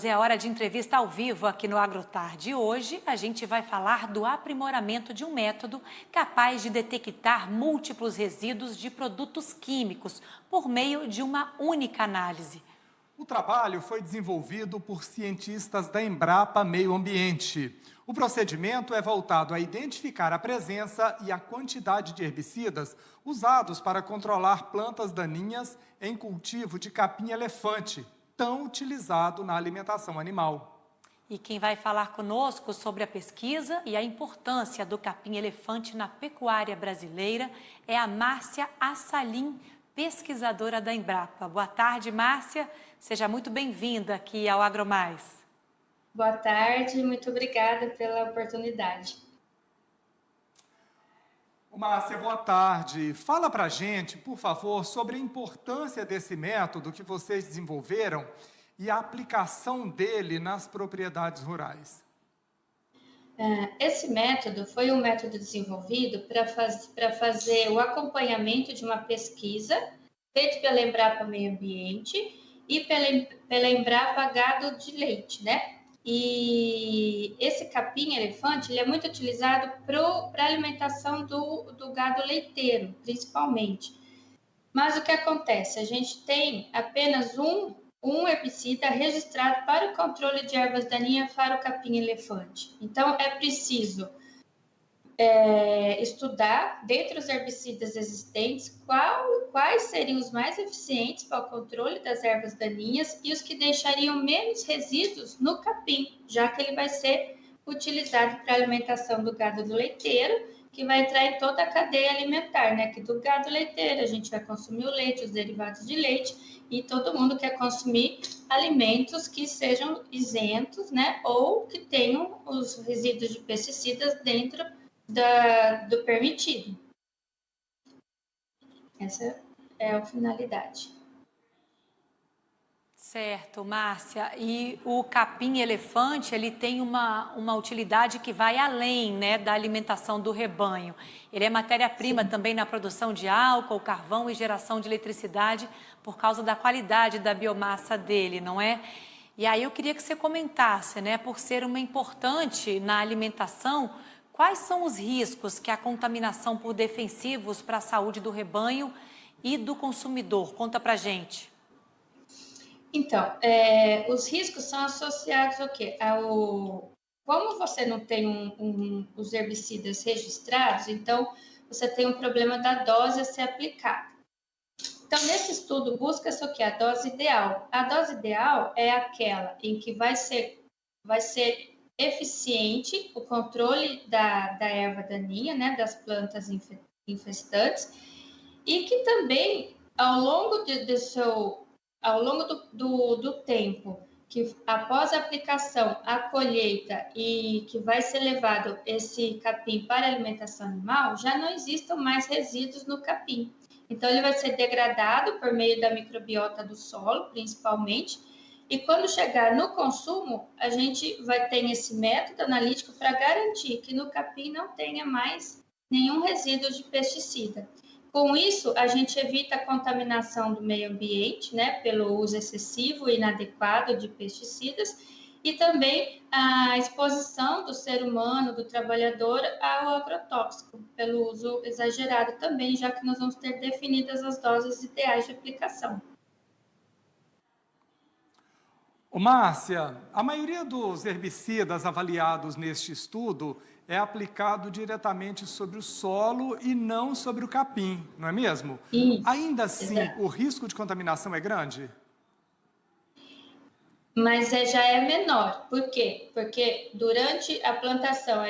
É hora de entrevista ao vivo aqui no AgroTarde. Hoje a gente vai falar do aprimoramento de um método capaz de detectar múltiplos resíduos de produtos químicos por meio de uma única análise. O trabalho foi desenvolvido por cientistas da Embrapa Meio Ambiente. O procedimento é voltado a identificar a presença e a quantidade de herbicidas usados para controlar plantas daninhas em cultivo de capim-elefante, tão utilizado na alimentação animal. E quem vai falar conosco sobre a pesquisa e a importância do capim-elefante na pecuária brasileira é a Márcia Assalim, pesquisadora da Embrapa. Boa tarde, Márcia. Seja muito bem-vinda aqui ao AgroMais. Boa tarde, muito obrigada pela oportunidade. Márcia, boa tarde. Fala para a gente, por favor, sobre a importância desse método que vocês desenvolveram e a aplicação dele nas propriedades rurais. Esse método foi um método desenvolvido para fazer o acompanhamento de uma pesquisa feita pela Embrapa Meio Ambiente e pela Embrapa Gado de Leite, né? E esse capim-elefante ele é muito utilizado para alimentação do gado leiteiro, principalmente. Mas o que acontece? A gente tem apenas um herbicida registrado para o controle de ervas daninhas para o capim-elefante. Então, é preciso estudar, dentre os herbicidas existentes, quais seriam os mais eficientes para o controle das ervas daninhas e os que deixariam menos resíduos no capim, já que ele vai ser utilizado para a alimentação do gado do leiteiro, que vai entrar em toda a cadeia alimentar, né? Que do gado leiteiro a gente vai consumir o leite, os derivados de leite, e todo mundo quer consumir alimentos que sejam isentos, né? Ou que tenham os resíduos de pesticidas dentro do permitido. Essa é a finalidade. Certo, Márcia. E o capim-elefante, ele tem uma utilidade que vai além, né, da alimentação do rebanho. Ele é matéria-prima também na produção de álcool, carvão e geração de eletricidade por causa da qualidade da biomassa dele, não é? E aí eu queria que você comentasse, né, por ser uma importante na alimentação, quais são os riscos que a contaminação por defensivos para a saúde do rebanho e do consumidor? Conta pra gente. Então, os riscos são associados ao quê? Como você não tem os herbicidas registrados, então você tem um problema da dose a ser aplicada. Então, nesse estudo, busca-se o quê? A dose ideal. A dose ideal é aquela em que vai ser eficiente o controle da erva daninha, né, das plantas infestantes, e que também, ao longo do tempo, que após a aplicação, a colheita e que vai ser levado esse capim para alimentação animal, já não existam mais resíduos no capim. Então, ele vai ser degradado por meio da microbiota do solo, principalmente, e quando chegar no consumo, a gente vai ter esse método analítico para garantir que no capim não tenha mais nenhum resíduo de pesticida. Com isso, a gente evita a contaminação do meio ambiente, né, pelo uso excessivo e inadequado de pesticidas e também a exposição do ser humano, do trabalhador, ao agrotóxico, pelo uso exagerado também, já que nós vamos ter definidas as doses ideais de aplicação. Márcia, a maioria dos herbicidas avaliados neste estudo é aplicado diretamente sobre o solo e não sobre o capim, não é mesmo? Isso, Ainda assim, exato. o risco de contaminação é grande? Mas já é menor. Por quê? Porque durante a plantação,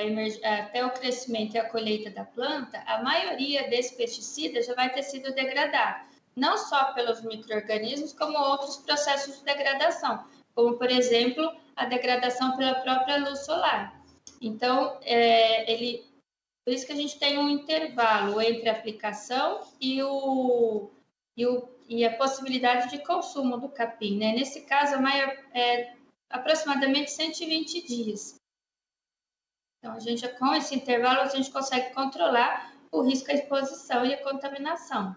até o crescimento e a colheita da planta, a maioria desses pesticidas já vai ter sido degradado, não só pelos micro-organismos, como outros processos de degradação, como, por exemplo, a degradação pela própria luz solar. Então, por isso que a gente tem um intervalo entre a aplicação e a possibilidade de consumo do capim, né? Nesse caso, aproximadamente 120 dias. Então, com esse intervalo, a gente consegue controlar o risco à exposição e a contaminação.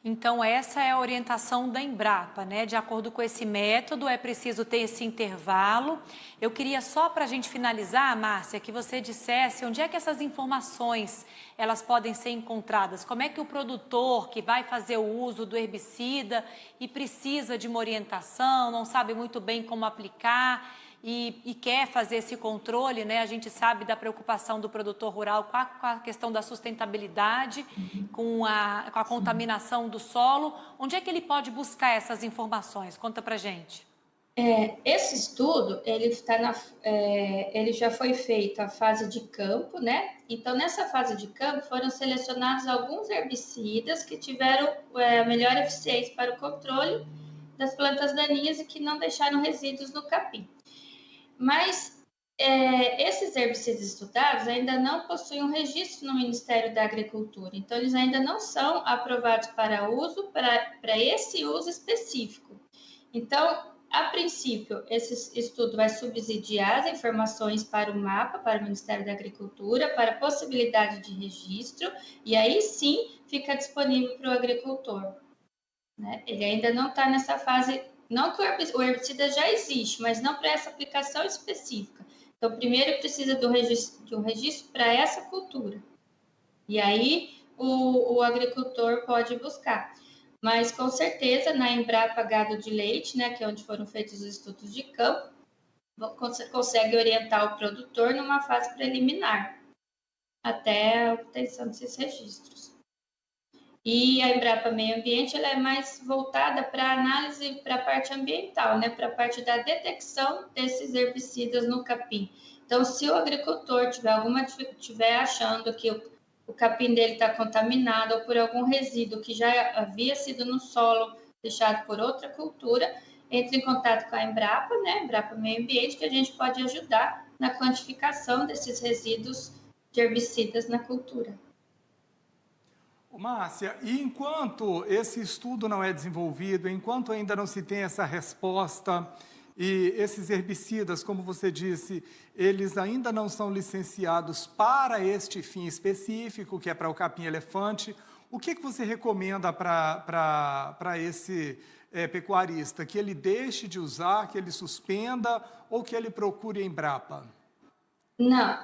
Então, essa é a orientação da Embrapa, né? De acordo com esse método, é preciso ter esse intervalo. Eu queria só para a gente finalizar, Márcia, que você dissesse onde é que essas informações elas podem ser encontradas. Como é que o produtor que vai fazer o uso do herbicida e precisa de uma orientação, não sabe muito bem como aplicar e quer fazer esse controle, né? A gente sabe da preocupação do produtor rural com a questão da sustentabilidade, com a contaminação do solo. Onde é que ele pode buscar essas informações? Conta pra gente. Esse estudo, ele já foi feito a fase de campo, né? Então, nessa fase de campo, foram selecionados alguns herbicidas que tiveram a melhor eficiência para o controle das plantas daninhas e que não deixaram resíduos no capim. Mas esses herbicidas estudados ainda não possuem um registro no Ministério da Agricultura, então eles ainda não são aprovados para uso, para esse uso específico. Então, a princípio, esse estudo vai subsidiar as informações para o mapa, para o Ministério da Agricultura, para a possibilidade de registro, e aí sim fica disponível para o agricultor, né? Ele ainda não está nessa fase. Não que o herbicida já existe, mas não para essa aplicação específica. Então, primeiro precisa de um registro para essa cultura. E aí o agricultor pode buscar. Mas, com certeza, na Embrapa Gado de Leite, né, que é onde foram feitos os estudos de campo, consegue orientar o produtor numa fase preliminar, até a obtenção desses registros. E a Embrapa Meio Ambiente ela é mais voltada para análise para a parte ambiental, né? Para a parte da detecção desses herbicidas no capim. Então, se o agricultor tiver achando que o capim dele está contaminado ou por algum resíduo que já havia sido no solo deixado por outra cultura, entre em contato com a Embrapa, né? Embrapa Meio Ambiente, que a gente pode ajudar na quantificação desses resíduos de herbicidas na cultura. Márcia, e enquanto esse estudo não é desenvolvido, enquanto ainda não se tem essa resposta, e esses herbicidas, como você disse, eles ainda não são licenciados para este fim específico, que é para o capim-elefante, o que você recomenda para esse pecuarista? Que ele deixe de usar, que ele suspenda ou que ele procure a Embrapa? Não,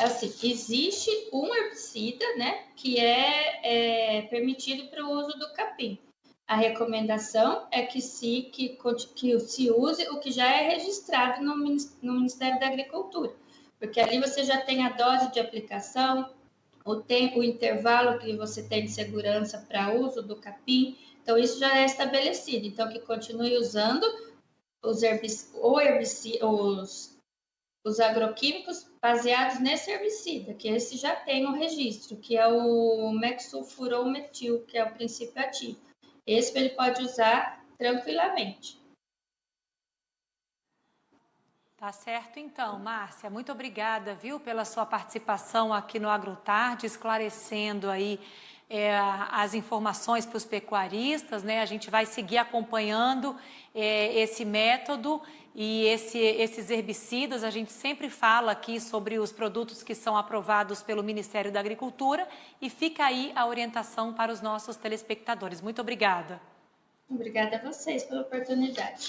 assim, existe um herbicida, né, que é permitido para o uso do capim. A recomendação é que se use o que já é registrado no Ministério da Agricultura, porque ali você já tem a dose de aplicação, o tempo, o intervalo que você tem de segurança para uso do capim, então isso já é estabelecido. Então, que continue usando os agroquímicos baseados nesse herbicida, que esse já tem um registro, que é o mexsulfurometil, que é o princípio ativo. Esse ele pode usar tranquilamente. Tá certo então, Márcia. Muito obrigada, viu, pela sua participação aqui no AgroTarde, esclarecendo aí as informações para os pecuaristas, né? A gente vai seguir acompanhando esse método e esses herbicidas. A gente sempre fala aqui sobre os produtos que são aprovados pelo Ministério da Agricultura e fica aí a orientação para os nossos telespectadores. Muito obrigada. Obrigada a vocês pela oportunidade.